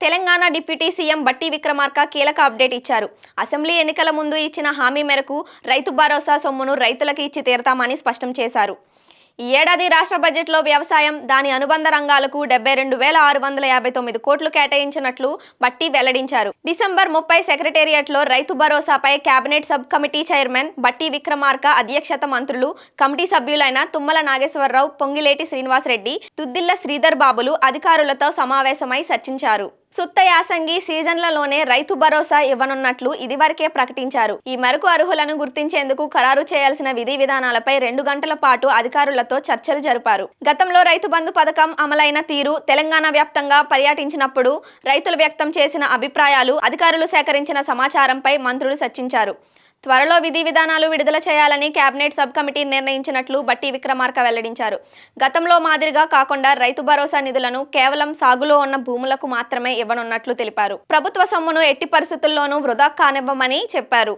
Telangana deputy CM బట్టి విక్రమార్క కీలక update ఇచ్చారు. అసెంబ్లీ ఎన్నికల ముందు ఇచ్చిన హామీ మేరకు రైతు భరోసా సొమ్మును రైతులకు ఇచ్చి తీరతామని స్పష్టం చేశారు. ఈ ఏడాది రాష్ట్ర బడ్జెట్లో వ్యవసాయం, దాని అనుబంధ రంగాలకు 72,659 కోట్లు కేటాయించినట్లు బట్టి వెల్లడించారు. డిసెంబర్ 30 సెక్రటేరియట్లో రైతు భరోసాపై కేబినెట్ సబ్ కమిటీ చైర్మన్ బట్టి విక్రమార్క అధ్యక్షత మంత్రులు, కమిటీ సభ్యులైన తుమ్మల నాగేశ్వరరావు, పొంగిలేటి శ్రీనివాసరెడ్డి, దుద్దిళ్ల శ్రీధర్ బాబులు అధికారులతో సమావేశమై చర్చించారు. సుత్త యాసంగి సీజన్లలోనే రైతు భరోసా ఇవ్వనున్నట్లు ఇదివరకే ప్రకటించారు. ఈ మేరకు అర్హులను గుర్తించేందుకు ఖరారు చేయాల్సిన విధి విధానాలపై 2 గంటల పాటు అధికారులతో చర్చలు జరిపారు. గతంలో రైతు బంధు పథకం అమలైన తీరు, తెలంగాణ వ్యాప్తంగా పర్యటించినప్పుడు రైతులు వ్యక్తం చేసిన అభిప్రాయాలు, అధికారులు సేకరించిన సమాచారంపై మంత్రులు చర్చించారు. త్వరలో విధి విధానాలు విడుదల చేయాలని కేబినెట్ సబ్ కమిటీ నిర్ణయించినట్లు బట్టి విక్రమార్క వెల్లడించారు. గతంలో మాదిరిగా కాకుండా రైతు భరోసా నిధులను కేవలం సాగులో ఉన్న భూములకు మాత్రమే ఇవ్వనున్నట్లు తెలిపారు. ప్రభుత్వ సొమ్మును ఎట్టి పరిస్థితుల్లోనూ వృధా కానివ్వమని చెప్పారు.